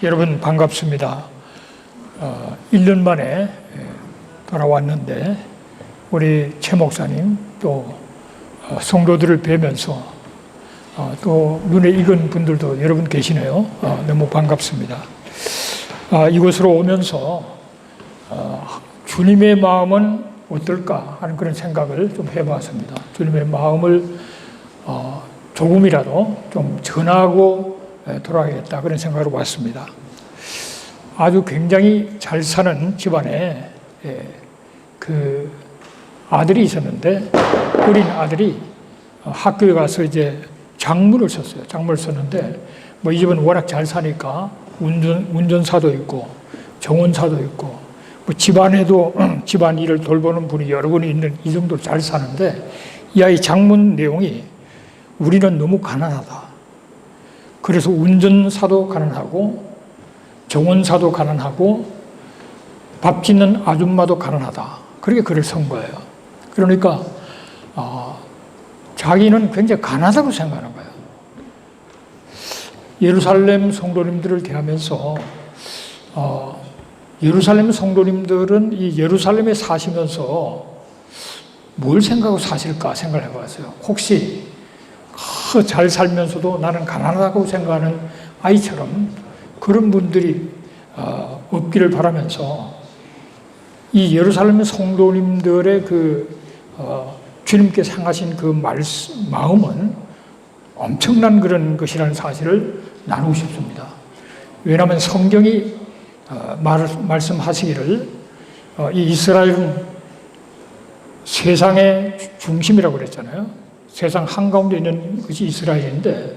여러분 반갑습니다. 1년 만에 돌아왔는데 우리 최 목사님 또 성도들을 뵈면서 또 눈에 익은 분들도 여러분 계시네요. 너무 반갑습니다. 이곳으로 오면서 주님의 마음은 어떨까 하는 그런 생각을 좀 해봤습니다. 주님의 마음을 조금이라도 좀 전하고 돌아가겠다 그런 생각으로 왔습니다. 아주 굉장히 잘 사는 집안에 그 아들이 있었는데 어린 아들이 학교에 가서 이제 장물을 썼어요. 장물을 썼는데 뭐 이 집은 워낙 잘 사니까 운전사도 있고 정원사도 있고 뭐 집안에도 집안 일을 돌보는 분이 여러 분이 있는 이 정도로 잘 사는데 이 아이 장문 내용이 우리는 너무 가난하다. 그래서 운전사도 가난하고 정원사도 가난하고 밥 짓는 아줌마도 가난하다. 그렇게 글을 쓴 거예요. 그러니까 자기는 굉장히 가난하다고 생각하는 거예요. 예루살렘 성도님들을 대하면서 예루살렘 성도님들은 이 예루살렘에 사시면서 뭘 생각하고 사실까 생각을 해봤어요. 혹시 잘 살면서도 나는 가난하다고 생각하는 아이처럼 그런 분들이 없기를 바라면서 이 예루살렘 성도님들의 그 주님께 상하신 그 마음은 엄청난 그런 것이라는 사실을 나누고 싶습니다. 왜냐하면 성경이 말씀하시기를 이 이스라엘은 세상의 중심이라고 그랬잖아요. 세상 한가운데 있는 것이 이스라엘인데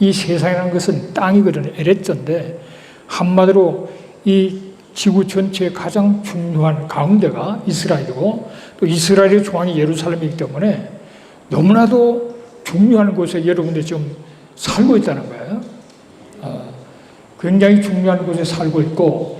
이 세상이라는 것은 땅이거든요. 에레츠인데 한마디로 이 지구 전체의 가장 중요한 가운데가 이스라엘이고 또 이스라엘의 중앙이 예루살렘이기 때문에 너무나도 중요한 곳에 여러분들이 지금 살고 있다는 거예요. 굉장히 중요한 곳에 살고 있고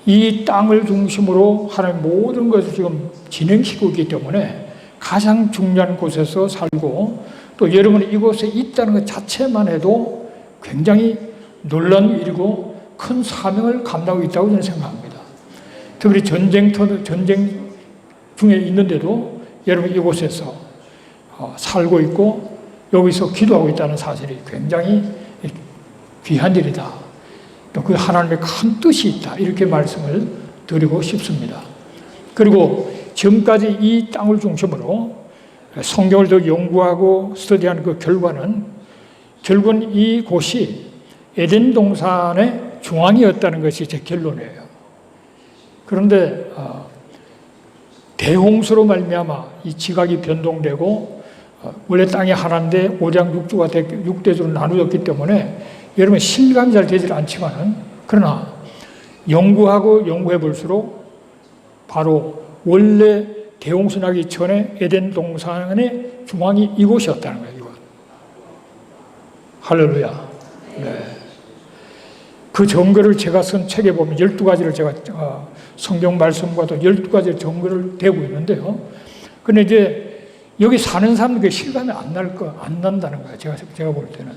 이 땅을 중심으로 하는 모든 것을 지금 진행시키고 있기 때문에 가장 중요한 곳에서 살고 또 여러분이 이곳에 있다는 것 자체만 해도 굉장히 놀라운 일이고 큰 사명을 감당하고 있다고 저는 생각합니다. 특히 전쟁 중에 있는데도 여러분 이곳에서 살고 있고 여기서 기도하고 있다는 사실이 굉장히 귀한 일이다. 또 그 하나님의 큰 뜻이 있다. 이렇게 말씀을 드리고 싶습니다. 그리고 지금까지 이 땅을 중심으로 성경을 더 연구하고 스터디한 그 결과는 결국은 이곳이 에덴 동산의 중앙이었다는 것이 제 결론이에요. 그런데 대홍수로 말미암아 이 지각이 변동되고 원래 땅이 하나인데 오장육주가 육대주로 나누었기 때문에 여러분 실감이 잘 되질 않지만은 그러나 연구하고 연구해 볼수록 바로 원래 대홍수 나기 전에 에덴 동산의 중앙이 이곳이었다는 거예요. 이곳. 할렐루야. 네. 그 증거를 제가 쓴 책에 보면 12가지를 제가 성경 말씀과도 12가지 증거를 대고 있는데요. 근데 이제 여기 사는 사람들에게 실감이 안 난다는 거예요. 제가 볼 때는.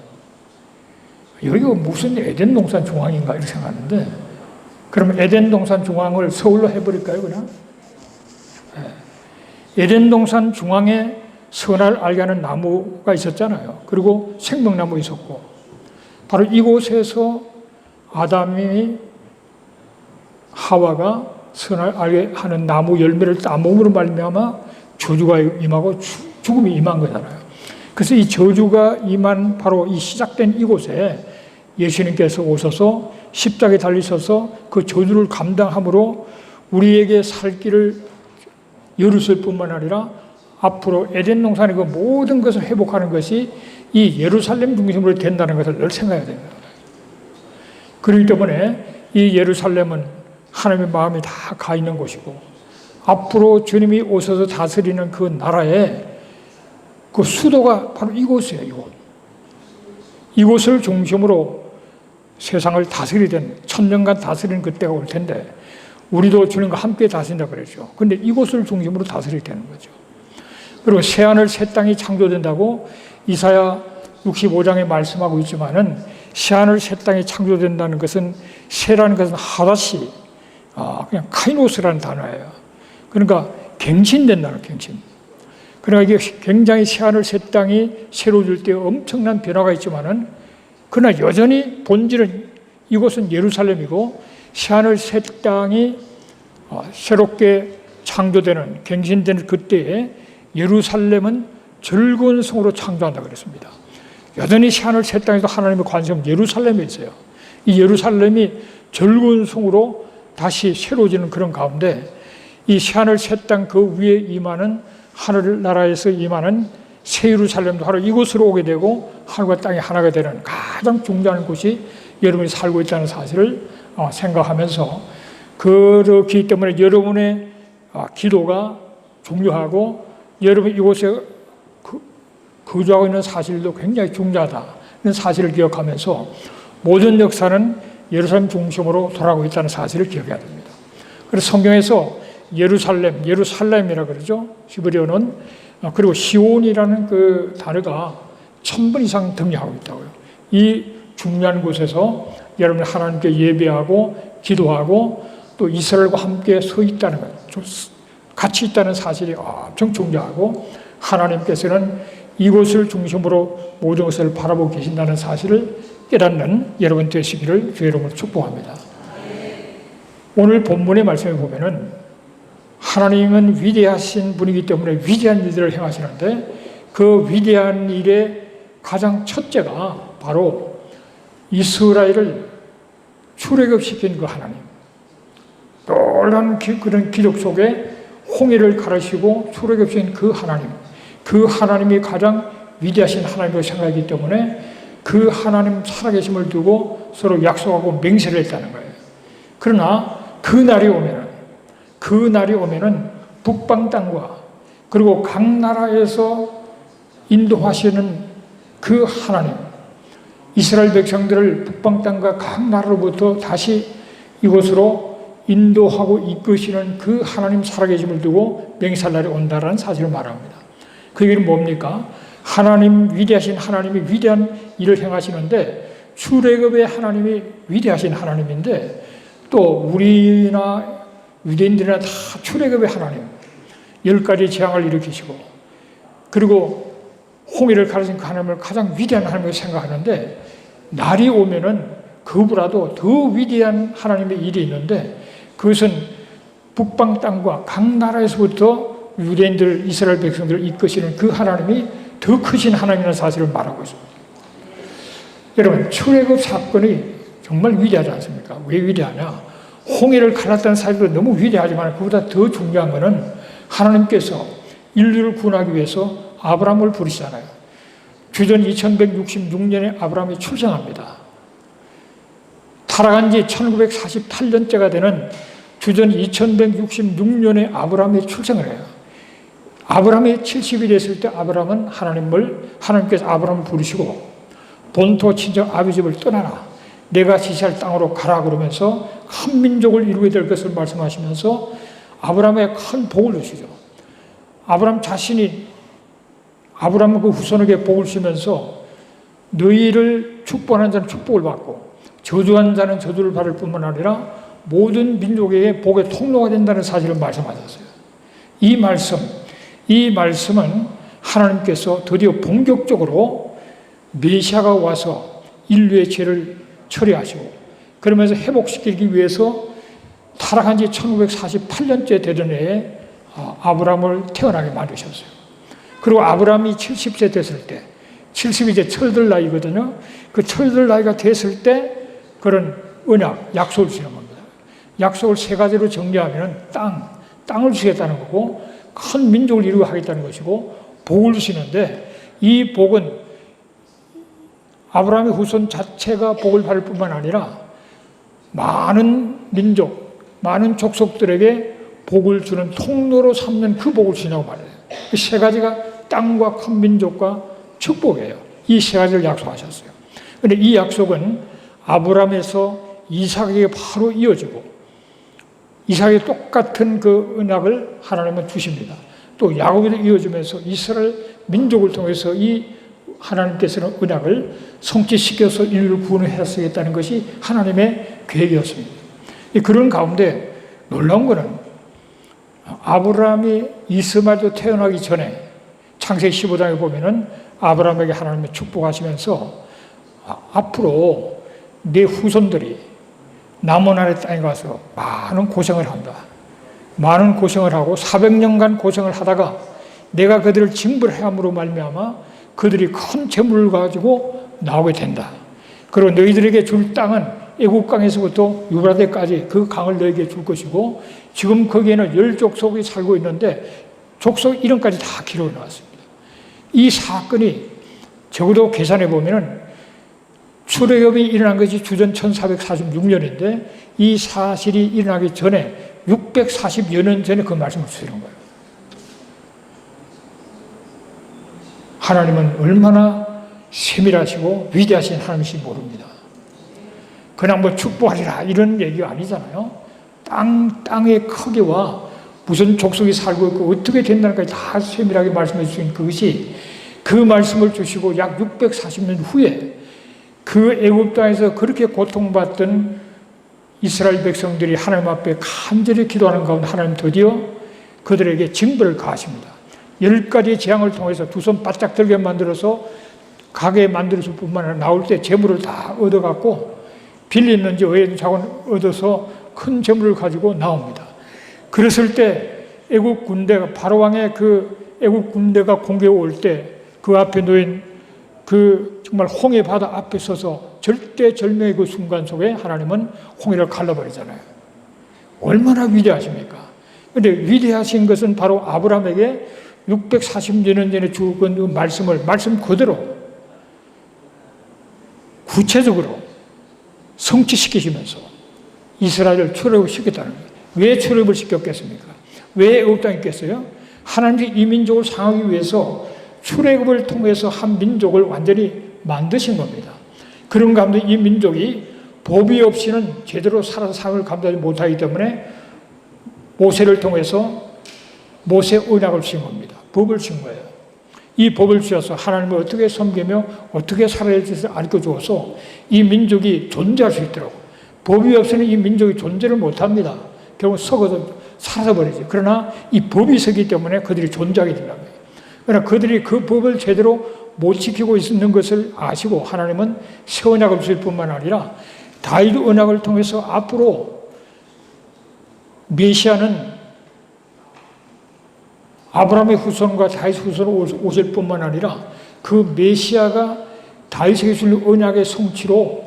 여기가 무슨 에덴 동산 중앙인가 이렇게 생각하는데 그러면 에덴 동산 중앙을 서울로 해버릴까요, 그냥? 에덴 동산 중앙에 선을 알게 하는 나무가 있었잖아요. 그리고 생명나무 있었고 바로 이곳에서 아담이 하와가 선을 알게 하는 나무 열매를 따먹음으로 말미암아 저주가 임하고 죽음이 임한 거잖아요. 그래서 이 저주가 임한 바로 이 시작된 이곳에 예수님께서 오셔서 십자가에 달리셔서 그 저주를 감당함으로 우리에게 살 길을 열으실 뿐만 아니라 앞으로 에덴 동산의 그 모든 것을 회복하는 것이 이 예루살렘 중심으로 된다는 것을 늘 생각해야 됩니다. 그렇기 때문에 이 예루살렘은 하나님의 마음이 다 가 있는 곳이고 앞으로 주님이 오셔서 다스리는 그 나라의 그 수도가 바로 이곳이에요. 이곳을 중심으로 세상을 다스리던 1000년간 다스리는 그때가 올 텐데 우리도 주님과 함께 다스린다고 그랬죠. 그런데 이곳을 중심으로 다스리게 되는 거죠. 그리고 새하늘 새 땅이 창조된다고 이사야 65장에 말씀하고 있지만은 새하늘 새 땅이 창조된다는 것은 새라는 것은 하다시 그냥 카이노스라는 단어예요. 그러니까 갱신된다는 갱신. 그러니까 이게 굉장히 새하늘 새 땅이 새로워질 때 엄청난 변화가 있지만은 그러나 여전히 본질은 이곳은 예루살렘이고 새하늘 새 땅이 새롭게 창조되는 갱신되는 그때에 예루살렘은 즐거운 성으로 창조한다 그랬습니다. 여전히 새하늘 새 땅에서 하나님의 관심은 예루살렘에 있어요. 이 예루살렘이 즐거운 성으로 다시 새로워지는 그런 가운데 이 새하늘 새 땅 그 위에 임하는 하늘나라에서 임하는 새 예루살렘도 바로 이곳으로 오게 되고 하늘과 땅이 하나가 되는 가장 중요한 곳이 여러분이 살고 있다는 사실을 생각하면서 그렇기 때문에 여러분의 기도가 중요하고 여러분 이곳에 거주하고 있는 사실도 굉장히 중요하다는 사실을 기억하면서 모든 역사는 예루살렘 중심으로 돌아가고 있다는 사실을 기억해야 됩니다. 그래서 성경에서 예루살렘이라 그러죠. 히브리어는. 그리고 시온이라는 그 단어가 1000번 이상 등장하고 있다고요. 이 중요한 곳에서 여러분이 하나님께 예배하고 기도하고 또 이스라엘과 함께 서 있다는 것, 같이 있다는 사실이 엄청 중요하고 하나님께서는 이곳을 중심으로 모든 것을 바라보고 계신다는 사실을 깨닫는 여러분 되시기를 주의 이름으로 축복합니다. 오늘 본문의 말씀에 보면은 하나님은 위대하신 분이기 때문에 위대한 일들을 행하시는데 그 위대한 일의 가장 첫째가 바로 이스라엘을 출애굽시킨 그 하나님. 놀라운 그런 기록 속에 홍해를 가르시고 출애굽시킨 그 하나님. 그 하나님이 가장 위대하신 하나님으로 생각하기 때문에 그 하나님 살아계심을 두고 서로 약속하고 맹세를 했다는 거예요. 그러나 그 날이 오면은 북방 땅과 그리고 각 나라에서 인도하시는 그 하나님, 이스라엘 백성들을 북방 땅과 각 나라로부터 다시 이곳으로 인도하고 이끄시는 그 하나님 살아계심을 두고 맹세할 날이 온다라는 사실을 말합니다. 그 얘기는 뭡니까? 하나님, 위대하신 하나님이 위대한 일을 행하시는데 출애굽의 하나님이 위대하신 하나님인데 또 우리나 유대인들이나 다 출애굽의 하나님 10가지 재앙을 일으키시고 그리고 홍해를 가르신 그 하나님을 가장 위대한 하나님으로 생각하는데 날이 오면은 그보다도 더 위대한 하나님의 일이 있는데 그것은 북방 땅과 각 나라에서부터 유대인들, 이스라엘 백성들을 이끄시는 그 하나님이 더 크신 하나님이라는 사실을 말하고 있습니다. 여러분, 출애굽 사건이 정말 위대하지 않습니까? 왜 위대하냐? 홍해를 갈랐다는 사실도 너무 위대하지만 그보다 더 중요한 것은 하나님께서 인류를 구원하기 위해서 아브라함을 부르시잖아요. 주전 2166년에 아브라함이 출생합니다. 타락한 지 1948년째가 되는 주전 2166년에 아브라함이 출생을 해요. 아브라함이 70이 됐을 때 하나님께서 아브라함을 부르시고 본토 친정 아비 집을 떠나라. 내가 지시할 땅으로 가라 그러면서 한 민족을 이루게 될 것을 말씀하시면서 아브라함에 큰 복을 주시죠. 아브라함 자신이 아브라함 그 후손에게 복을 주시면서 너희를 축복하는 자는 축복을 받고 저주한 자는 저주를 받을 뿐만 아니라 모든 민족에게 복의 통로가 된다는 사실을 말씀하셨어요. 이 말씀은 하나님께서 드디어 본격적으로 메시아가 와서 인류의 죄를 처리하시고 그러면서 회복시키기 위해서 타락한 지 1948년째 되던 해에 아브라함을 태어나게 만드셨어요. 그리고 아브라함이 70세 됐을 때 70이 이제 철들 나이거든요. 그 철들 나이가 됐을 때 그런 언약, 약속을 주시는 겁니다. 약속을 3가지로 정리하면 땅을 주시겠다는 거고 큰 민족을 이루게 하겠다는 것이고 복을 주시는데 이 복은 아브라함의 후손 자체가 복을 받을 뿐만 아니라 많은 민족, 많은 족속들에게 복을 주는 통로로 삼는 그 복을 주시냐고 말해요. 그 3가지가 땅과 큰 민족과 축복이에요. 이 3가지를 약속하셨어요. 그런데 이 약속은 아브라함에서 이삭에게 바로 이어지고 이삭에게 똑같은 그 언약을 하나님은 주십니다. 또 야곱에도 이어지면서 이스라엘 민족을 통해서 이 하나님께서는 언약을 성취시켜서 인류를 구원하시겠다는 것이 하나님의 계획이었습니다. 그런 가운데 놀라운 것은 아브라함이 이스마엘도 태어나기 전에 창세기 15장에 보면은 아브라함에게 하나님이 축복하시면서 앞으로 내 후손들이 남원아래 땅에 가서 많은 고생을 한다. 많은 고생을 하고 400년간 고생을 하다가 내가 그들을 징벌함으로 말미암아 그들이 큰 재물을 가지고 나오게 된다. 그리고 너희들에게 줄 땅은 애국강에서부터 유브라데까지 그 강을 너희에게 줄 것이고 지금 거기에는 10족속이 살고 있는데 족속 이름까지 다 기록해 나왔습니다. 이 사건이 적어도 계산해 보면은 출애굽이 일어난 것이 주전 1446년인데 이 사실이 일어나기 전에 640여 년 전에 그 말씀을 주시는 거예요. 하나님은 얼마나 세밀하시고 위대하신 하나님이신지 모릅니다. 그냥 뭐 축복하리라 이런 얘기가 아니잖아요. 땅의 크기와 무슨 족속이 살고 있고 어떻게 된다는 것까지 다 세밀하게 말씀해 주신 그것이 그 말씀을 주시고 약 640년 후에 그 애굽 땅에서 그렇게 고통받던 이스라엘 백성들이 하나님 앞에 간절히 기도하는 가운데 하나님 드디어 그들에게 징벌을 가하십니다. 10가지의 재앙을 통해서 두 손 바짝 들게 만들어서 가게 만들었을 뿐만 아니라 나올 때 재물을 다 얻어갖고 빌렸는지 어디든 자원 얻어서 큰 재물을 가지고 나옵니다. 그랬을 때 애국 군대가 바로왕의 그 애국 군대가 공격해 올 때 그 앞에 놓인 그 정말 홍해 바다 앞에 서서 절대절명의 그 순간 속에 하나님은 홍해를 갈라버리잖아요. 얼마나 위대하십니까? 그런데 위대하신 것은 바로 아브라함에게 640년 전에 주은 그 말씀 그대로 구체적으로 성취시키시면서 이스라엘을 출애굽을 시켰다는 거예요. 왜 출애굽을 시켰겠습니까? 왜 애굽 땅에 있겠어요? 하나님이 이 민족을 상하기 위해서 출애굽을 통해서 한 민족을 완전히 만드신 겁니다. 그런 가운데 이 민족이 법이 없이는 제대로 살아서 삶을 감당하지 못하기 때문에 모세를 통해서 모세 언약을 주신 겁니다. 법을 주신 거예요. 이 법을 주셔서 하나님을 어떻게 섬기며 어떻게 살아야 할지 알려주어서 이 민족이 존재할 수 있도록 법이 없이는 이 민족이 존재를 못합니다. 결국 썩어서 사라져버리지. 그러나 이 법이 있기 때문에 그들이 존재하게 된답니다. 그러나 그들이 그 법을 제대로 못 지키고 있는 것을 아시고 하나님은 새 언약을 주실 뿐만 아니라 다윗 언약을 통해서 앞으로 메시아는 아브라함의 후손과 다윗 후손으로 오실 뿐만 아니라 그 메시아가 다윗에게 줄 언약의 성취로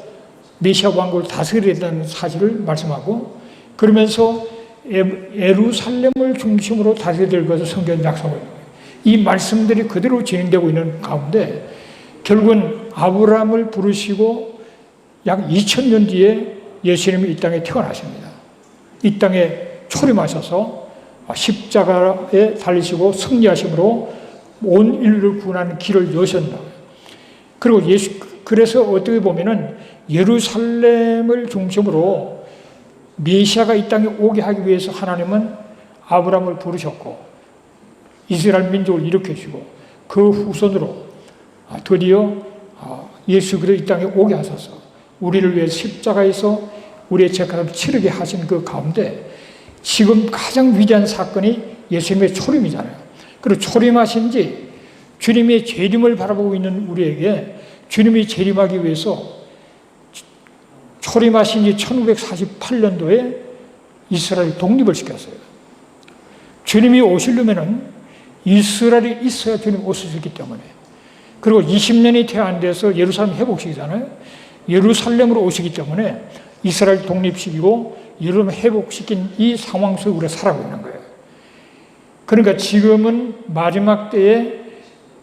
메시아 왕국을 다스리게 된다는 사실을 말씀하고 그러면서 예루살렘을 중심으로 다스려야 될 것을 성경에 약속하고 있는 거예요. 이 말씀들이 그대로 진행되고 있는 가운데 결국은 아브라함을 부르시고 약 2000년 뒤에 예수님이 이 땅에 태어나십니다. 이 땅에 초림하셔서 십자가에 달리시고 승리하심으로 온 인류를 구원하는 길을 여셨다. 그리고 그래서 어떻게 보면은 예루살렘을 중심으로 메시아가 이 땅에 오게 하기 위해서 하나님은 아브라함을 부르셨고 이스라엘 민족을 일으키시고 그 후손으로 드디어 예수 그리스도 이 땅에 오게 하셔서 우리를 위해 십자가에서 우리의 죄값을 치르게 하신 그 가운데 지금 가장 위대한 사건이 예수님의 초림이잖아요. 그리고 초림하신 지 주님의 재림을 바라보고 있는 우리에게 주님이 재림하기 위해서 초림하신 지 1948년도에 이스라엘 독립을 시켰어요. 주님이 오시려면은 이스라엘이 있어야 주님 오시기 때문에. 그리고 20년이 채 안 돼서 예루살렘 회복시키잖아요. 예루살렘으로 오시기 때문에 이스라엘 독립시키고 예루살렘 회복시킨 이 상황 속에 우리가 살아가고 있는 거예요. 그러니까 지금은 마지막 때에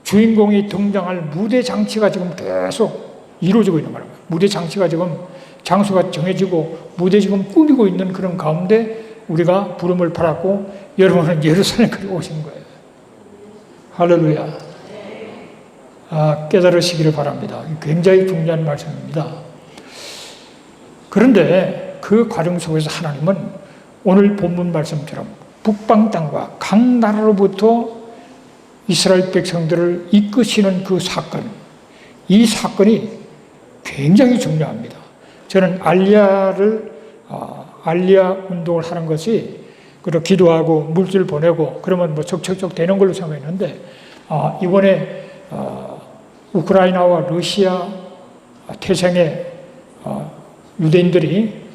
주인공이 등장할 무대 장치가 지금 계속 이루어지고 있는 거예요. 무대 장치가 지금 장소가 정해지고 무대 지금 꾸미고 있는 그런 가운데 우리가 부름을 받았고 여러분은 예루살렘까지 오신 거예요. 할렐루야. 깨달으시기를 바랍니다. 굉장히 중요한 말씀입니다. 그런데 그 과정 속에서 하나님은 오늘 본문 말씀처럼 북방 땅과 각 나라로부터 이스라엘 백성들을 이끄시는 그 사건, 이 사건이 굉장히 중요합니다. 저는 알리아 운동을 하는 것이 그리고 기도하고 물질 보내고 그러면 뭐 적극적 되는 걸로 생각했는데 이번에 우크라이나와 러시아 태생의 유대인들이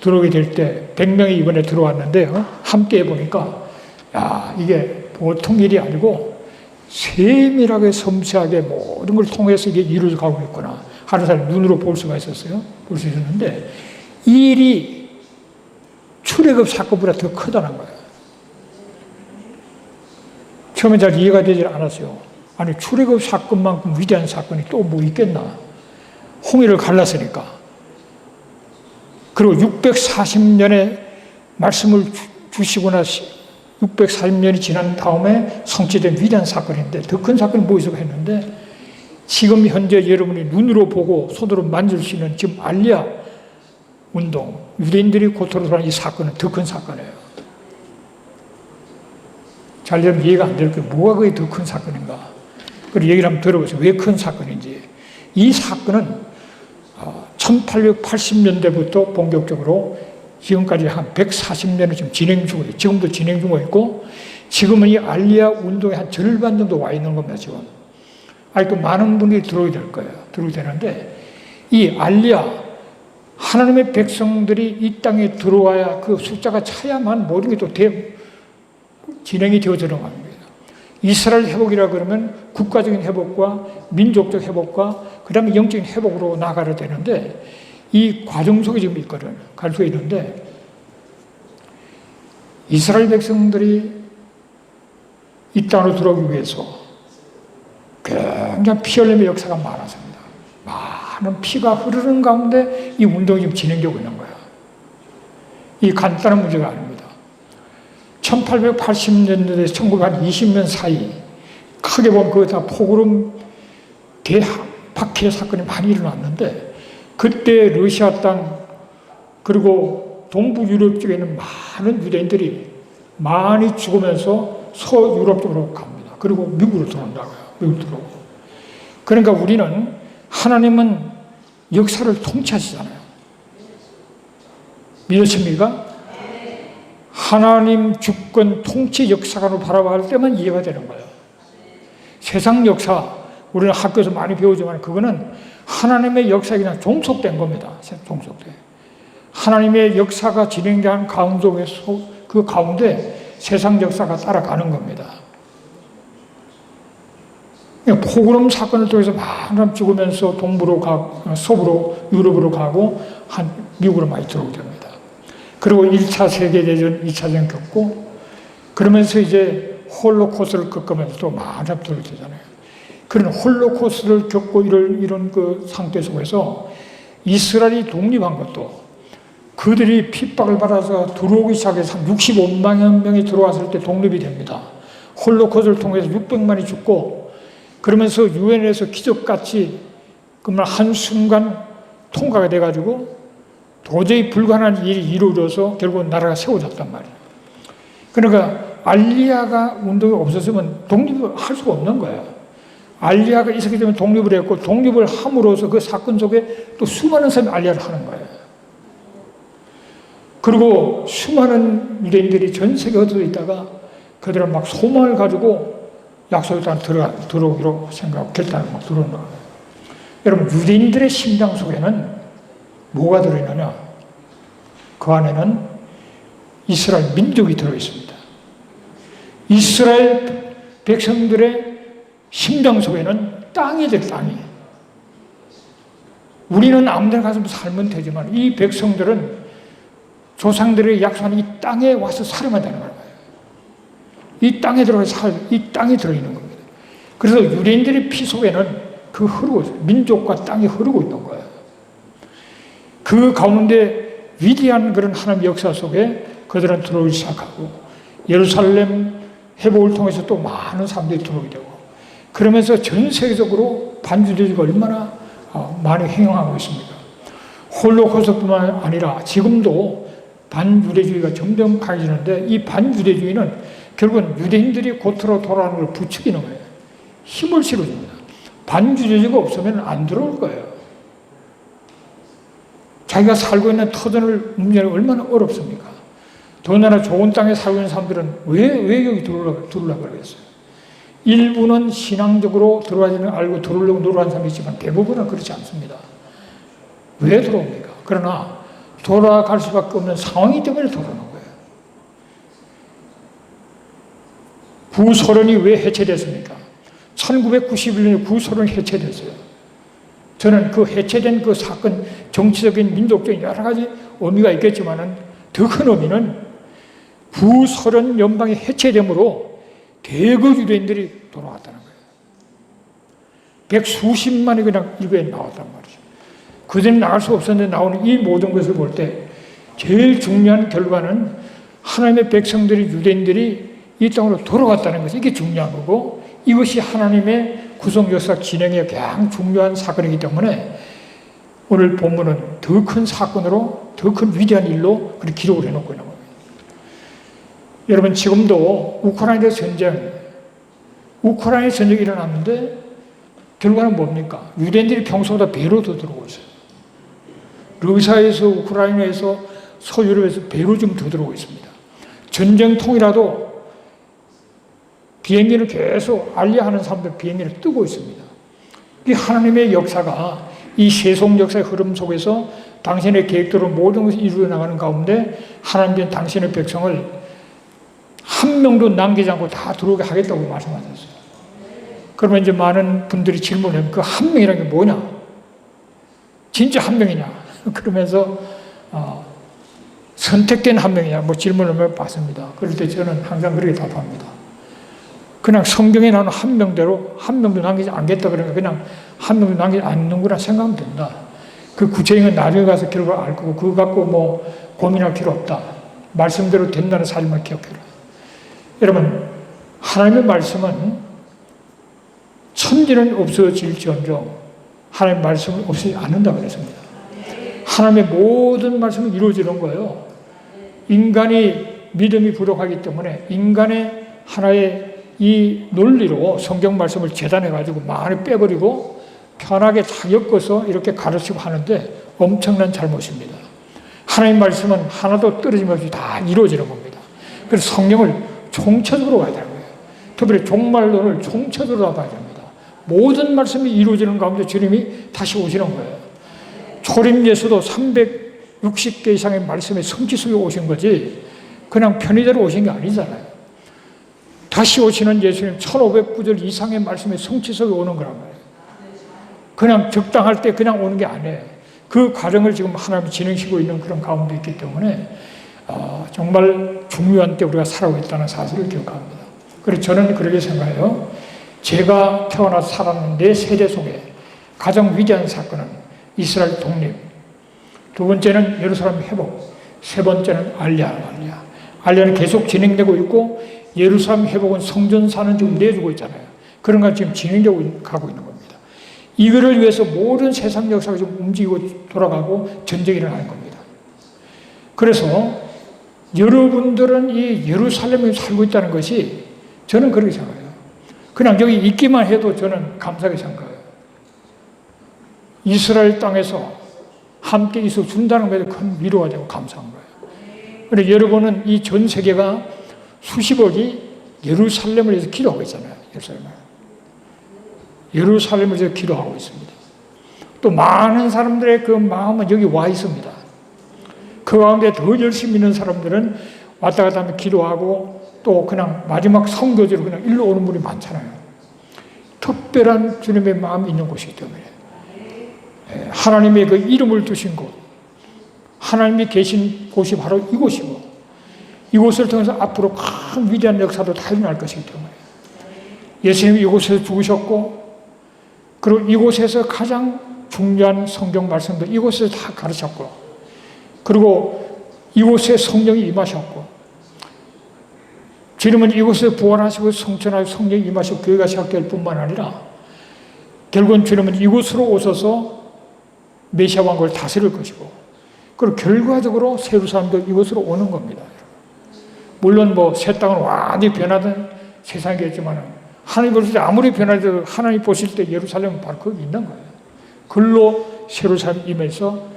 들어오게 될 때 100명이 이번에 들어왔는데요. 함께 해보니까 이게 보통 일이 아니고 세밀하게 섬세하게 모든 걸 통해서 이게 이루어져 가고 있구나 하는 사람이 눈으로 볼 수가 있었어요. 볼 수 있었는데 이 일이 출애굽 사건보다 더 크다는 거예요. 처음에 잘 이해가 되질 않았어요. 아니 출애굽 사건만큼 위대한 사건이 또 뭐 있겠나. 홍해를 갈랐으니까. 그리고 640년의 말씀을 주시고 나서 640년이 지난 다음에 성취된 위대한 사건인데 더 큰 사건이 뭐 있을까 했는데 지금 현재 여러분이 눈으로 보고 손으로 만질 수 있는 지금 알리아 운동, 유대인들이 고토로 돌아가는 이 사건은 더 큰 사건이에요. 잘 되면 이해가 안 될 거예요. 뭐가 그게 더 큰 사건인가? 그리고 얘기를 한번 들어보세요. 왜 큰 사건인지. 이 사건은 1880년대부터 본격적으로 지금까지 한 140년을 지금 진행 중이에요. 지금도 진행 중에 있고 지금은 이 알리아 운동의 한 절반 정도 와 있는 겁니다. 지금. 아직도 많은 분들이 들어오게 될 거예요. 들어오게 되는데 이 알리아 하나님의 백성들이 이 땅에 들어와야 그 숫자가 차야만 모든 게 또 진행이 되어지는 겁니다. 이스라엘 회복이라 그러면 국가적인 회복과 민족적 회복과 그 다음에 영적인 회복으로 나가야 되는데 이 과정 속에 지금 있거든요. 갈 수 있는데 이스라엘 백성들이 이 땅으로 들어오기 위해서 굉장히 피 흘림의 역사가 많았습니다. 많은 피가 흐르는 가운데 이 운동이 지금 진행되고 있는 거예요. 이 간단한 문제가 아닙니다. 1880년대에서 1920년 사이 크게 보면 그거 다 포그름 대박해 사건이 많이 일어났는데 그때 러시아 땅 그리고 동부 유럽 쪽에 있는 많은 유대인들이 많이 죽으면서 서유럽 쪽으로 갑니다. 그리고 미국으로 들어온다고요. 미국으로 들어오고. 그러니까 우리는 하나님은 역사를 통치하시잖아요. 믿으십니까? 하나님 주권 통치 역사관으로 바라볼 때만 이해가 되는 거예요. 세상 역사 우리는 학교에서 많이 배우지만 그거는 하나님의 역사에 그냥 종속된 겁니다. 종속돼. 하나님의 역사가 진행되는 가운데 그 가운데 세상 역사가 따라가는 겁니다. 포그름 사건을 통해서 많은 사람 죽으면서 동부로 가고 서부로 유럽으로 가고 한 미국으로 많이 들어오게 됩니다. 그리고 1차 세계대전, 2차전 겪고 그러면서 이제 홀로코스트를 겪으면서 또 많은 사람 들어오게 되잖아요. 그런 홀로코스트를 겪고 이런 그 상태 속에서 이스라엘이 독립한 것도 그들이 핍박을 받아서 들어오기 시작해서 한 65만 명이 들어왔을 때 독립이 됩니다. 홀로코스트를 통해서 600만이 죽고 그러면서 유엔에서 기적같이 그러면 한순간 통과가 돼가지고 도저히 불가능한 일이 이루어져서 결국은 나라가 세워졌단 말이에요. 그러니까 알리아가 운동이 없었으면 독립을 할 수가 없는 거예요. 알리아가 있었기 때문에 독립을 했고 독립을 함으로써 그 사건 속에 또 수많은 사람이 알리아를 하는 거예요. 그리고 수많은 유대인들이 전 세계에 흩어져 있다가 그들은 막 소망을 가지고 약속의 땅에 들어오기로 생각하고 결단을 막 들어오는 거예요. 여러분 유대인들의 심장 속에는 뭐가 들어있느냐? 그 안에는 이스라엘 민족이 들어있습니다. 이스라엘 백성들의 심장 속에는 땅이 될 땅이. 우리는 아무데나 가서 살면 되지만 이 백성들은 조상들의 약속한 이 땅에 와서 살아야 되는 거예요. 이 땅에 들어가서 이 땅이 들어있는 겁니다. 그래서 유대인들의 피 속에는 그 흐르고 있어요. 민족과 땅이 흐르고 있는 거예요. 그 가운데 위대한 그런 하나님의 역사 속에 그들은 들어오기 시작하고 예루살렘 회복을 통해서 또 많은 사람들이 들어오게 되고 그러면서 전 세계적으로 반주주의가 얼마나 많이 행용하고 있습니다. 홀로코스트뿐만 아니라 지금도 반유대주의가 점점 강해지는데 이 반유대주의는 결국은 유대인들이 고토로 돌아가는 걸 부추기는 거예요. 힘을 실어줍니다. 반주저지가 없으면 안 들어올 거예요. 자기가 살고 있는 터전을 문제는 얼마나 어렵습니까? 더군다나 좋은 땅에 살고 있는 사람들은 왜 여기 들어오려고 그러겠어요? 일부는 신앙적으로 들어와지는 알고 들어오려고 노력하는 사람이 있지만 대부분은 그렇지 않습니다. 왜 들어옵니까? 그러나 돌아갈 수밖에 없는 상황이 때문에 돌아오는 거예요. 구소련이 왜 해체됐습니까? 1991년에 구소련이 해체됐어요. 저는 그 해체된 그 사건, 정치적인, 민족적인 여러 가지 의미가 있겠지만은 더 큰 의미는 구소련 연방이 해체됨으로 대거 유대인들이 돌아왔다는 거예요. 백수십만이 그냥 일부에 나왔단 말이죠. 그전에 나갈 수 없었는데 나오는 이 모든 것을 볼 때 제일 중요한 결과는 하나님의 백성들이, 유대인들이 이 땅으로 돌아왔다는 것이 이게 중요한 거고, 이것이 하나님의 구속 역사 진행에 가장 중요한 사건이기 때문에 오늘 본문은 더 큰 사건으로, 더 큰 위대한 일로 그렇게 기록을 해놓고 있는 겁니다. 여러분, 지금도 우크라이나 전쟁이 일어났는데 결과는 뭡니까? 유대인들이 평소보다 배로 더 들어오고 있어요. 러시아에서, 우크라이나에서, 서유럽에서 배로 좀 더 들어오고 있습니다. 전쟁통이라도 비행기를 계속 알리하는 사람들 비행기를 뜨고 있습니다. 이 하나님의 역사가 이 세속 역사의 흐름 속에서 당신의 계획대로 모든 것이 이루어 나가는 가운데 하나님은 당신의 백성을 한 명도 남기지 않고 다 들어오게 하겠다고 말씀하셨어요. 그러면 이제 많은 분들이 질문하면 그 한 명이라는 게 뭐냐? 진짜 한 명이냐? 그러면서 선택된 한 명이냐? 뭐 질문을 받습니다. 그럴 때 저는 항상 그렇게 답합니다. 그냥 성경에 나오는 한 명대로 한 명도 남기지 않겠다 그러니까 그냥 한 명도 남기지 않는구나 생각하면 된다. 그 구체적인 건 나중에 가서 결과를 알 거고 그거 갖고 뭐 고민할 필요 없다. 말씀대로 된다는 사실만 기억해라. 여러분, 하나님의 말씀은 천지는 없어질지언정 하나님의 말씀은 없어지지 않는다고 그랬습니다. 하나님의 모든 말씀은 이루어지는 거예요. 인간이 믿음이 부족하기 때문에 인간의 하나의 이 논리로 성경 말씀을 재단해가지고 많이 빼버리고 편하게 다 엮어서 이렇게 가르치고 하는데 엄청난 잘못입니다. 하나님 말씀은 하나도 떨어짐없이 다 이루어지는 겁니다. 그래서 성경을 총체적으로 봐야 되는 거예요. 특별히 종말론을 총체적으로 봐야 됩니다. 모든 말씀이 이루어지는 가운데 주님이 다시 오시는 거예요. 초림 예수도 360개 이상의 말씀의 성취 속에 오신 거지 그냥 편의대로 오신 게 아니잖아요. 다시 오시는 예수님 1500구절 이상의 말씀의 성취 속에 오는 거란 말이에요. 그냥 적당할 때 그냥 오는 게 아니에요. 그 과정을 지금 하나님이 진행시키고 있는 그런 가운데 있기 때문에 정말 중요한 때 우리가 살아오고 있다는 사실을 기억합니다. 그래서 저는 그렇게 생각해요. 제가 태어나서 살았는 내 세대 속에 가장 위대한 사건은 이스라엘 독립, 두 번째는 예루살렘 회복, 세 번째는 알리아는 계속 진행되고 있고 예루살렘 회복은 성전사는 지금 내주고 있잖아요. 그런 건 지금 진행되고 가고 있는 겁니다. 이거를 위해서 모든 세상 역사가 좀 움직이고 돌아가고 전쟁이 일어나는 겁니다. 그래서 여러분들은 이 예루살렘에 살고 있다는 것이 저는 그렇게 생각해요. 그냥 여기 있기만 해도 저는 감사하게 생각해요. 이스라엘 땅에서 함께 있어 준다는 것에 큰 위로가 되고 감사한 거예요. 그런데 여러분은 이 전 세계가 수십억이 예루살렘을 위해서 기도하고 있잖아요. 예루살렘을 위해서 기도하고 있습니다. 또 많은 사람들의 그 마음은 여기 와 있습니다. 그 가운데 더 열심히 있는 사람들은 왔다 갔다 하면 기도하고 또 그냥 마지막 선교지로 그냥 일로 오는 분이 많잖아요. 특별한 주님의 마음이 있는 곳이기 때문에 하나님의 그 이름을 두신 곳, 하나님이 계신 곳이 바로 이곳이고 이곳을 통해서 앞으로 큰 위대한 역사도 다 일어날 것이기 때문에 예수님이 이곳에서 죽으셨고 그리고 이곳에서 가장 중요한 성경 말씀도 이곳에서 다 가르쳤고 그리고 이곳에 성령이 임하셨고 주님은 이곳에 부활하시고 성천하시고 성령이 임하시고 교회가 시작될 뿐만 아니라 결국은 주님은 이곳으로 오셔서 메시아 왕국을 다스릴 것이고 그리고 결과적으로 세루 사람도 이곳으로 오는 겁니다. 물론 뭐 새 땅은 완전히 변하던 세상이겠지만 하나님 보실 때 아무리 변화해도 하나님 보실 때 예루살렘은 바로 거기 있는 거예요. 글로 새로 삶임에서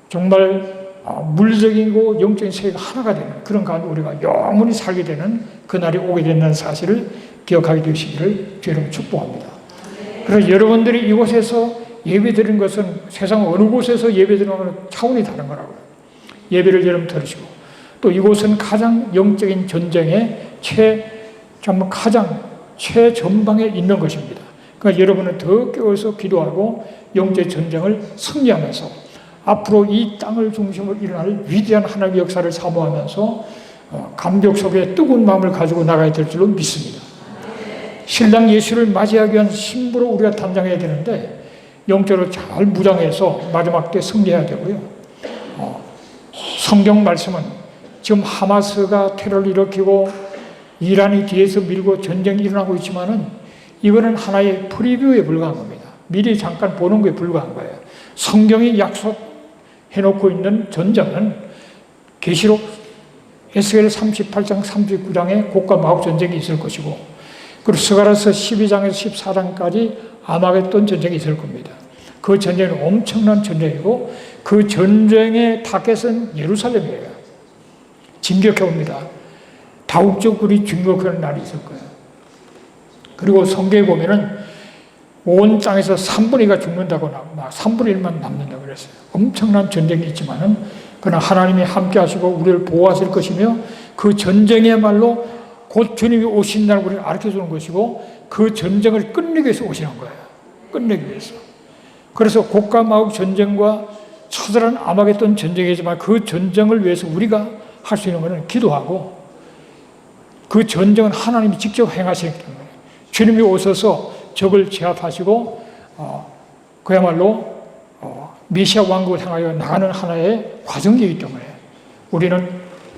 정말 물적이고 영적인 세계가 하나가 되는 그런 가운데 우리가 영원히 살게 되는 그날이 오게 된다는 사실을 기억하게 되시기를 주님 축복합니다. 그래서 여러분들이 이곳에서 예배드리는 것은 세상 어느 곳에서 예배드리는 것은 차원이 다른 거라고요. 예배를 여러분 들으시고 또 이곳은 가장 영적인 전쟁의 가장 최전방에 있는 것입니다. 그러니까 여러분은 더 깨어서 기도하고 영적 전쟁을 승리하면서 앞으로 이 땅을 중심으로 일어날 위대한 하나님의 역사를 사모하면서 감격 속에 뜨거운 마음을 가지고 나가야 될 줄로 믿습니다. 신랑 예수를 맞이하기 위한 신부로 우리가 담당해야 되는데 영적으로 잘 무장해서 마지막 때 승리해야 되고요. 성경 말씀은 지금 하마스가 테러를 일으키고 이란이 뒤에서 밀고 전쟁이 일어나고 있지만은 이거는 하나의 프리뷰에 불과한 겁니다. 미리 잠깐 보는 것에 불과한 거예요. 성경이 약속해놓고 있는 전쟁은 계시록 에스겔 38장 39장에 곡과 마법 전쟁이 있을 것이고 그리고 스가랴서 12장에서 14장까지 아마겟돈 전쟁이 있을 겁니다. 그 전쟁은 엄청난 전쟁이고 그 전쟁의 타겟은 예루살렘이에요. 진격해 옵니다. 다국적으로 진격하는 날이 있을 거예요. 그리고 성경에 보면은 온 땅에서 3분의 2가 죽는다고 3분의 1만 남는다고 그랬어요. 엄청난 전쟁이 있지만은 그러나 하나님이 함께 하시고 우리를 보호하실 것이며 그 전쟁이야말로 곧 주님이 오신 날 우리를 가르쳐주는 것이고 그 전쟁을 끝내기 위해서 오시는 거예요. 끝내기 위해서. 그래서 곡과 마법 전쟁과 처절한 아마겟돈 전쟁이지만 그 전쟁을 위해서 우리가 할 수 있는 것은 기도하고 그 전쟁은 하나님이 직접 행하시기 때문에 주님이 오셔서 적을 제압하시고 그야말로 메시아 왕국을 향하여 나가는 하나의 과정이기 때문에 우리는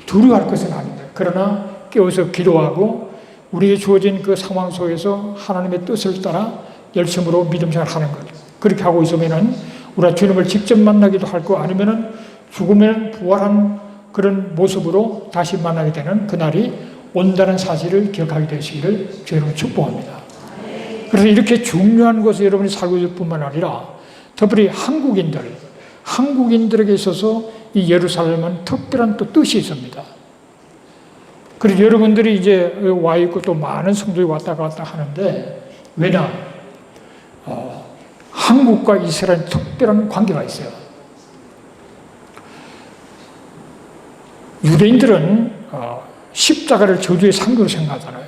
두려워할 것은 아닙니다. 그러나 깨어서 기도하고 우리에게 주어진 그 상황 속에서 하나님의 뜻을 따라 열심으로 믿음 생활하는 거죠. 그렇게 하고 있으면은 우리가 주님을 직접 만나기도 할 거 아니면은 죽으면 부활한 그런 모습으로 다시 만나게 되는 그날이 온다는 사실을 기억하게 되시기를 주님으로 축복합니다. 그래서 이렇게 중요한 곳에 여러분이 살고 있을 뿐만 아니라 특별히 한국인들에게 있어서 이 예루살렘은 특별한 또 뜻이 있습니다. 그래서 여러분들이 이제 와 있고 또 많은 성도들이 왔다 갔다 하는데 왜냐? 한국과 이스라엘은 특별한 관계가 있어요. 유대인들은 십자가를 저주의 상징으로 생각하잖아요.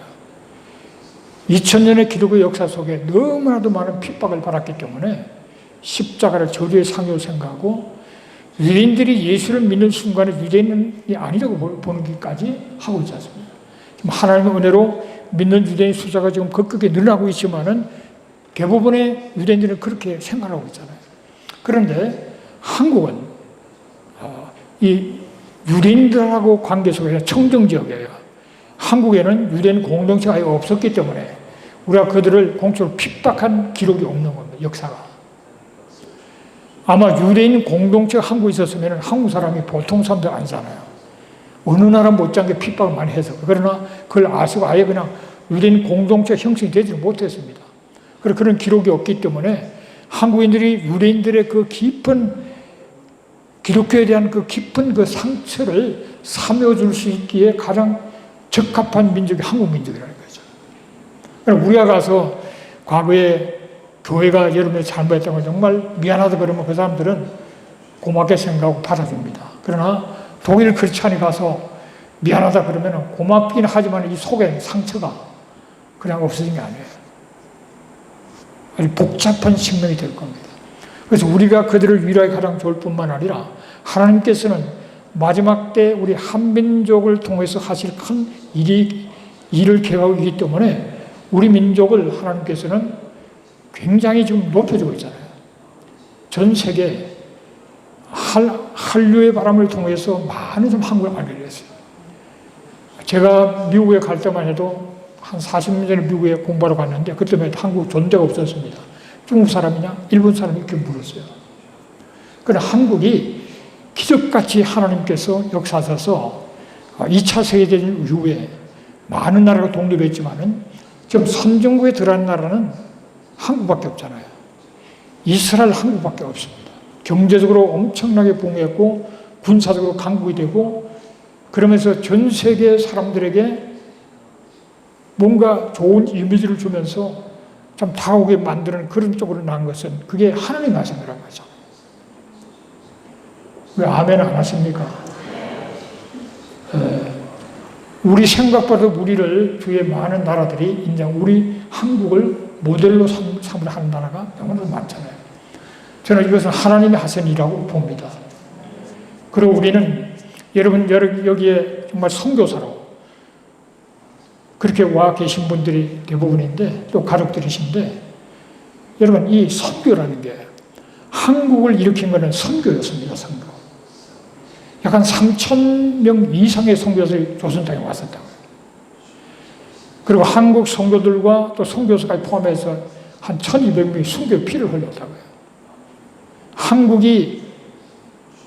2000년의 기독교 역사 속에 너무나도 많은 핍박을 받았기 때문에 십자가를 저주의 상징으로 생각하고 유대인들이 예수를 믿는 순간에 유대인이 아니라고 보는 것까지 하고 있지 않습니까? 하나님의 은혜로 믿는 유대인 숫자가 지금 급격히 늘어나고 있지만은 대부분의 유대인들은 그렇게 생각하고 있잖아요. 그런데 한국은 이 유대인들하고 관계 속에서 청정지역이에요. 한국에는 유대인 공동체가 아예 없었기 때문에 우리가 그들을 공적으로 핍박한 기록이 없는 겁니다. 역사가. 아마 유대인 공동체가 한국에 있었으면 한국 사람이 보통 사람들 아니잖아요. 어느 나라 못지않게 핍박을 많이 해서. 그러나 그걸 아시고 아예 그냥 유대인 공동체가 형성이 되지를 못했습니다. 그런 기록이 없기 때문에 한국인들이 유대인들의 그 깊은 기독교에 대한 그 깊은 그 상처를 사며줄 수 있기에 가장 적합한 민족이 한국 민족이라는 거죠. 그러니까 우리가 가서 과거에 교회가 여러분이 잘못했다고 정말 미안하다 그러면 그 사람들은 고맙게 생각하고 받아줍니다. 그러나 독일 크리스찬이 가서 미안하다 그러면 고맙긴 하지만 이 속에 상처가 그냥 없어진 게 아니에요. 아주 복잡한 생명이 될 겁니다. 그래서 우리가 그들을 위로하기 가장 좋을 뿐만 아니라 하나님께서는 마지막 때 우리 한민족을 통해서 하실 큰 일을 계획하고 있기 때문에 우리 민족을 하나님께서는 굉장히 지금 높여주고 있잖아요. 전 세계 한류의 바람을 통해서 많은 좀 한국을 알게 됐어요. 제가 미국에 갈 때만 해도 한 40년 전에 미국에 공부하러 갔는데 그때만 해도 한국 존재가 없었습니다. 중국 사람이냐 일본 사람이 이렇게 물었어요. 그러나 한국이 기적같이 하나님께서 역사하셔서 2차 세계대전 이후에 많은 나라가 독립했지만은 지금 선진국에 들어간 나라는 한국밖에 없잖아요. 이스라엘 한국밖에 없습니다. 경제적으로 엄청나게 부흥했고 군사적으로 강국이 되고 그러면서 전 세계 사람들에게 뭔가 좋은 이미지를 주면서 좀 다가오게 만드는 그런 쪽으로 난 것은 그게 하나님 하신 거란 거죠. 왜 아멘 안 하십니까? 우리 생각보다 우리를 주위에 많은 나라들이 인정, 우리 한국을 모델로 삼으려 하는 나라가 너무나 많잖아요. 저는 이것은 하나님이 하신 일이라고 봅니다. 그리고 우리는 여러분 여기에 정말 선교사로 그렇게 와 계신 분들이 대부분인데 또 가족들이신데 여러분 이 선교라는 게 한국을 일으킨 것은 선교였습니다. 선교. 약간 3,000명 이상의 선교사들이 조선 땅에 왔었다고요. 그리고 한국 선교들과 또 선교사까지 포함해서 한 1,200명이 선교의 피를 흘렸다고요. 한국이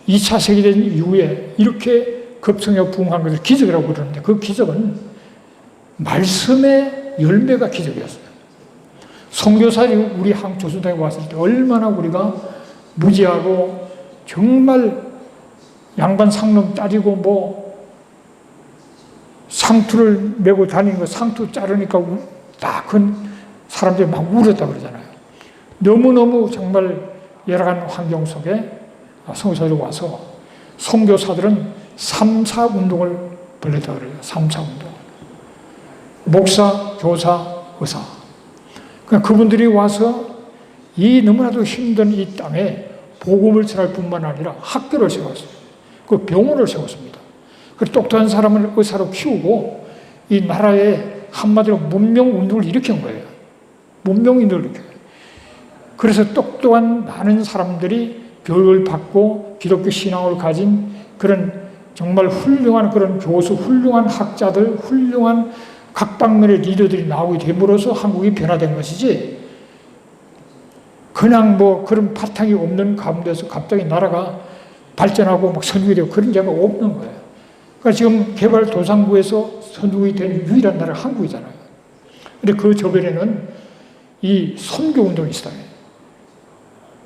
2차 세계대전 이후에 이렇게 급성에 부흥한 것을 기적이라고 그러는데 그 기적은 말씀의 열매가 기적이었어요. 선교사들이 우리 한국 조선 땅에 왔을 때 얼마나 우리가 무지하고 정말 양반 상놈 따지고 뭐 상투를 메고 다니는 거 상투 자르니까 다 큰 사람들이 막 울었다 그러잖아요. 너무너무 정말 열악한 환경 속에 선교사들이 와서 선교사들은 3사 운동을 벌였다 그래요. 3사 운동. 목사, 교사, 의사. 그러니까 그분들이 와서 이 너무나도 힘든 이 땅에 복음을 전할 뿐만 아니라 학교를 세웠어요. 그 병원을 세웠습니다. 그 똑똑한 사람을 의사로 키우고 이 나라에 한마디로 문명운동을 일으킨 거예요. 문명운동을 일으켜요. 그래서 똑똑한 많은 사람들이 교육을 받고 기독교 신앙을 가진 그런 정말 훌륭한 그런 교수, 훌륭한 학자들, 훌륭한 각 방면의 리더들이 나오게 됨으로써 한국이 변화된 것이지 그냥 뭐 그런 바탕이 없는 가운데서 갑자기 나라가 발전하고 막 선주국이 되고 그런 데가 없는 거예요. 그러니까 지금 개발도상국에서 선주국이 된 유일한 나라가 한국이잖아요. 근데 그 저변에는 이 선교운동이 있어요.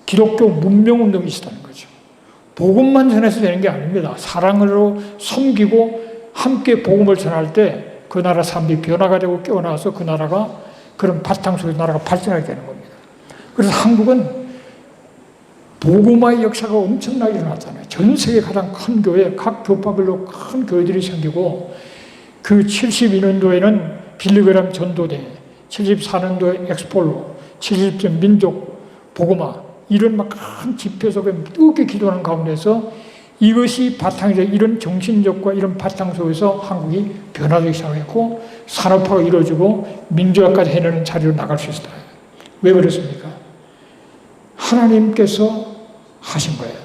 기독교 문명운동이 있다는 거죠. 복음만 전해서 되는 게 아닙니다. 사랑으로 섬기고 함께 복음을 전할 때 그 나라 사람들이 변화가 되고 깨어나서 그 나라가 그런 바탕 속에서 나라가 발전하게 되는 겁니다. 그래서 한국은 복음화의 역사가 엄청나게 일어났잖아요. 전 세계 가장 큰 교회, 각 교파별로 큰 교회들이 생기고 그 72년도에는 빌리그람 전도대, 74년도에 엑스폴로, 70년 민족 복음화 이런 막 큰 집회 속에 뜨겁게 기도하는 가운데서 이것이 바탕이 돼 이런 정신력과 이런 바탕 속에서 한국이 변화되기 시작했고 산업화가 이루어지고 민주화까지 해내는 자리로 나갈 수 있었다. 왜 그렇습니까? 하나님께서 하신 거예요.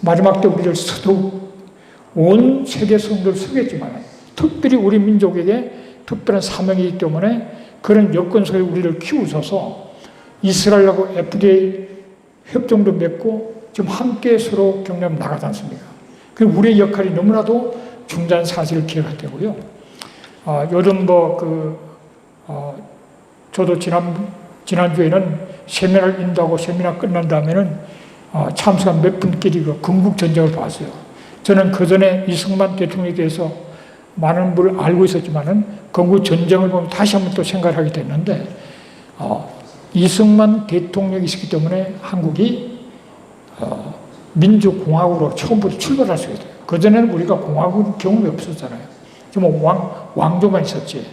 마지막 때 우리를 서도 온 세계 성도를 쓰겠지만 특별히 우리 민족에게 특별한 사명이기 때문에 그런 여건 속에 우리를 키우셔서 이스라엘하고 FDA 협정도 맺고 지금 함께 서로 경력 나가지 않습니까? 그 우리의 역할이 너무나도 중요한 사실을 기억할 때고요. 요즘 저도 지난주에는 세미나를 인도하고 세미나 끝난 다음에는 참석한 몇 분끼리 그 건국전쟁을 봤어요. 저는 그 전에 이승만 대통령에 대해서 많은 분을 알고 있었지만은 건국전쟁을 보면 다시 한번 또 생각을 하게 됐는데, 이승만 대통령이 있었기 때문에 한국이 민주공화국으로 처음부터 출발할 수 있어요. 그전에는 우리가 공화국 경험이 없었잖아요. 좀 왕조만 있었지.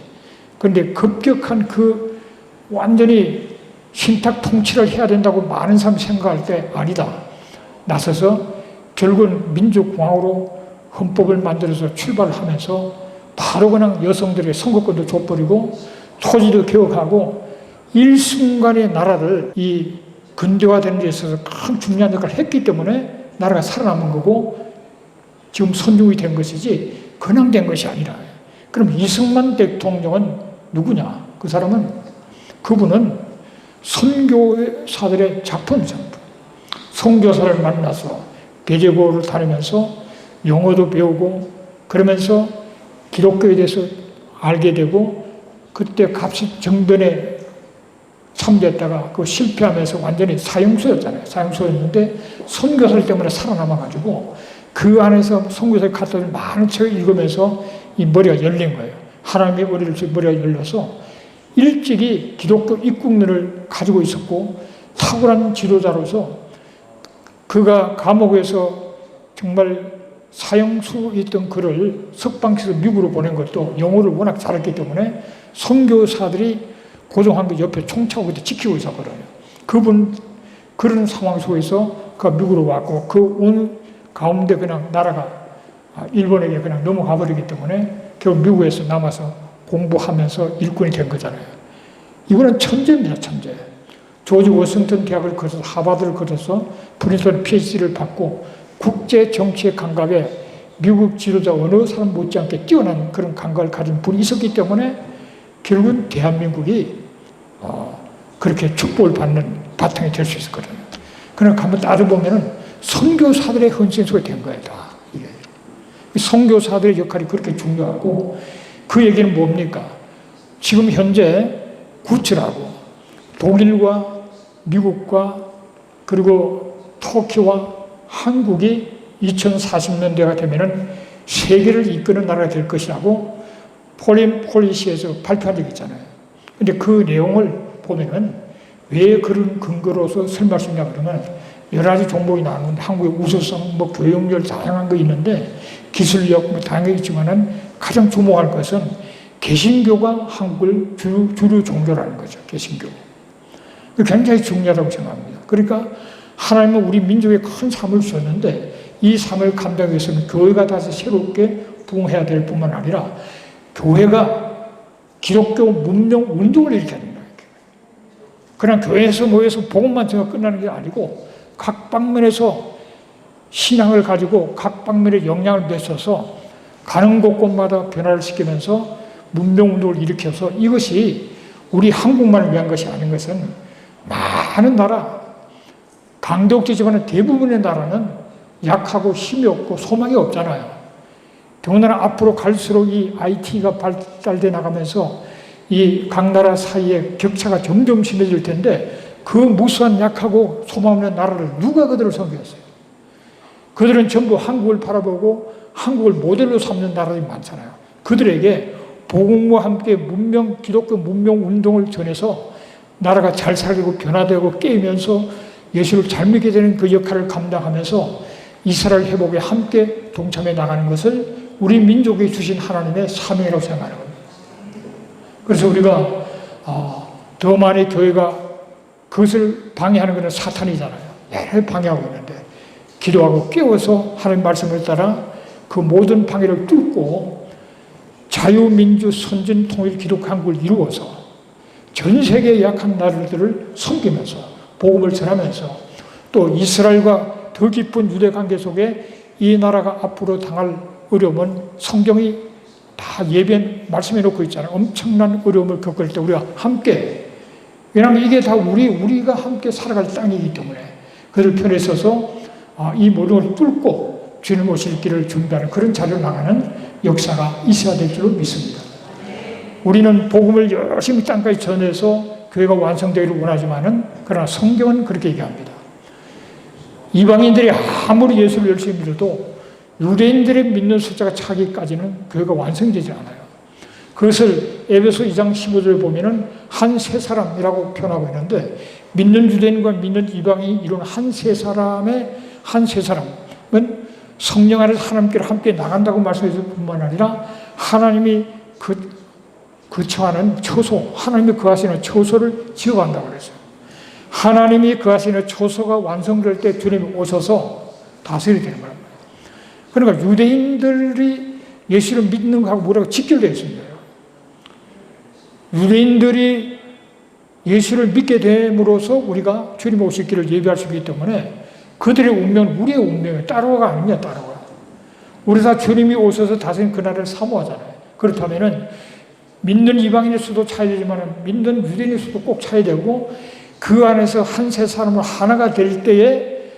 그런데 급격한 그 완전히 신탁 통치를 해야 된다고 많은 사람이 생각할 때 아니다. 나서서 결국은 민주공화국으로 헌법을 만들어서 출발을 하면서 바로 그냥 여성들에게 선거권도 줘버리고 토지도 개혁하고 일순간에 나라를 이 근대화되는 데 있어서 큰 중요한 역할을 했기 때문에 나라가 살아남은 거고 지금 선종이 된 것이지 그냥 된 것이 아니라. 그럼 이승만 대통령은 누구냐? 그 사람은 그분은 선교사들의 작품이잖아요. 선교사를 만나서 대제고를 다니면서 영어도 배우고 그러면서 기독교에 대해서 알게 되고 그때 갑sit 정변에 참전했다가 그 실패하면서 완전히 사형수였잖아요. 사형수였는데 선교설 때문에 살아남아가지고 그 안에서 선교사에 갔다 온 많은 책을 읽으면서 이 머리가 열린 거예요. 하나님의 머리가 열려서 일찍이 기독교 입국론을 가지고 있었고 탁월한 지도자로서 그가 감옥에서 정말 사형수였던 그를 석방시켜서 미국으로 보낸 것도 영어를 워낙 잘했기 때문에 선교사들이 고종한 그 옆에 총차고 그때 지키고 있었거든요. 그런 상황 속에서 그가 미국으로 왔고 그 온 가운데 그냥 나라가 일본에게 그냥 넘어가 버리기 때문에 결국 미국에서 남아서 공부하면서 일꾼이 된 거잖아요. 이거는 천재입니다, 천재. 조지 워싱턴 대학을 거쳐서 하버드를 거쳐서 프린스턴 PhD를 받고 국제 정치의 감각에 미국 지도자 어느 사람 못지않게 뛰어난 그런 감각을 가진 분이 있었기 때문에 결국은 대한민국이 그렇게 축복을 받는 바탕이 될 수 있었거든요. 그러나 한번 따져보면은 선교사들의 헌신 속에 된 거예요, 다. 이게. 선교사들의 역할이 그렇게 중요하고 그 얘기는 뭡니까? 지금 현재 구치라고 독일과 미국과 그리고 터키와 한국이 2040년대가 되면은 세계를 이끄는 나라가 될 것이라고 포린 폴리시에서 발표한 적이 있잖아요. 근데 그 내용을 보면은 왜 그런 근거로서 설명할 수 있냐 그러면 여러 가지 종목이 나오는데 한국의 우수성, 교육열 다양한 거 있는데 기술력 다양하게 있지만은 가장 주목할 것은 개신교가 한국을 주류 종교라는 거죠. 개신교. 굉장히 중요하다고 생각합니다. 그러니까 하나님은 우리 민족에 큰 삶을 주셨는데 이 삶을 감당하기 위해서는 교회가 다시 새롭게 부흥해야 될 뿐만 아니라 교회가 기독교 문명 운동을 일으켜야 된다. 그냥 교회에서 모여서 복음만 전가 끝나는 게 아니고 각 방면에서 신앙을 가지고 각 방면에 영향을 미쳐서 가는 곳곳마다 변화를 시키면서 문명운동을 일으켜서 이것이 우리 한국만을 위한 것이 아닌 것은 많은 나라, 강대국제지만은 대부분의 나라는 약하고 힘이 없고 소망이 없잖아요. 더군다나 앞으로 갈수록 이 IT가 발달돼 나가면서 이 각 나라 사이에 격차가 점점 심해질 텐데 그 무수한 약하고 소망 없는 나라를 누가 그들을 섬겼어요? 그들은 전부 한국을 바라보고 한국을 모델로 삼는 나라들이 많잖아요. 그들에게 복음과 함께 기독교 문명 운동을 전해서 나라가 잘 살고 변화되고 깨면서 예수를 잘 믿게 되는 그 역할을 감당하면서 이스라엘 회복에 함께 동참해 나가는 것을 우리 민족이 주신 하나님의 사명이라고 생각하는 겁니다. 그래서 우리가 더 많이 교회가 그것을 방해하는 것은 사탄이잖아요. 내내 방해하고 있는데 기도하고 깨워서 하나님 말씀을 따라 그 모든 방해를 뚫고 자유민주 선진 통일 기독 한국을 이루어서 전 세계의 약한 나라들을 섬기면서 복음을 전하면서 또 이스라엘과 더 깊은 유대 관계 속에 이 나라가 앞으로 당할 어려움은 성경이 다 말씀해 놓고 있잖아요. 엄청난 어려움을 겪을 때 우리가 함께, 왜냐하면 이게 다 우리가 함께 살아갈 땅이기 때문에 그들 편에 서서 이 모든 걸 뚫고 주님 오실 길을 준비하는 그런 자리로 나가는 역사가 있어야 될 줄로 믿습니다. 우리는 복음을 열심히 땅까지 전해서 교회가 완성되기를 원하지만은 그러나 성경은 그렇게 얘기합니다. 이방인들이 아무리 예수를 열심히 믿어도 유대인들의 믿는 숫자가 차기까지는 교회가 완성되지 않아요. 그것을 에베소 2장 15절에 보면은 한 세 사람이라고 표현하고 있는데 믿는 유대인과 믿는 이방인이 이룬 한 세 사람은 성령 안에서 하나님께로 함께 나간다고 말씀해줄 뿐만 아니라 하나님이 거처하는 처소, 하나님이 거하시는 처소를 지어간다고 그랬어요. 하나님이 거하시는 처소가 완성될 때 주님이 오셔서 다스리게 되는 겁니다. 그러니까 유대인들이 예수를 믿는 것하고 뭐라고 직결되어 있습니다. 유대인들이 예수를 믿게 됨으로써 우리가 주님 오실 길을 예비할 수 있기 때문에 그들의 운명은 우리의 운명이에요. 따로가 아닙니다. 따로가. 우리 다 주님이 오셔서 다스린 그날을 사모하잖아요. 그렇다면은 믿는 이방인의 수도 차야 되지만 믿는 유대인의 수도 꼭 차야 되고 그 안에서 한 세 사람을 하나가 될 때에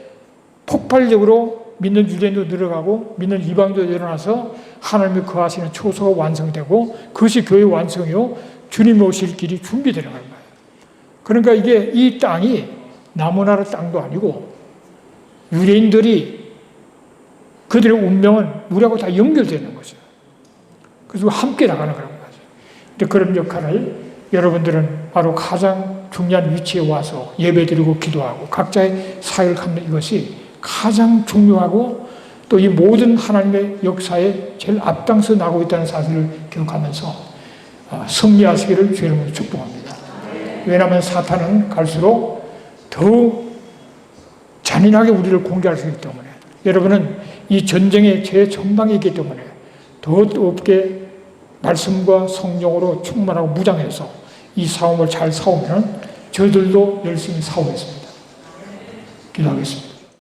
폭발적으로 믿는 유대인도 늘어가고 믿는 이방인도 일어나서 하나님이 거하시는 초소가 완성되고 그것이 교회의 완성이요 주님 오실 길이 준비되는 거예요. 그러니까 이게 이 땅이 나무나라 땅도 아니고 유대인들이 그들의 운명은 우리하고 다 연결되는 거죠. 그래서 함께 나가는 거라는 거죠. 근데 그런 역할을 여러분들은 바로 가장 중요한 위치에 와서 예배드리고 기도하고 각자의 사역을 갖는 이것이 가장 중요하고 또 이 모든 하나님의 역사에 제일 앞장서 나가고 있다는 사실을 기억하면서 승리하시기를 주의 이름으로 축복합니다. 왜냐하면 사탄은 갈수록 더욱 잔인하게 우리를 공격할 수 있기 때문에 여러분은 이 전쟁의 제전방에 있기 때문에 더욱게 말씀과 성령으로 충만하고 무장해서 이 싸움을 잘 싸우면 저들도 열심히 싸우겠습니다. 기도하겠습니다.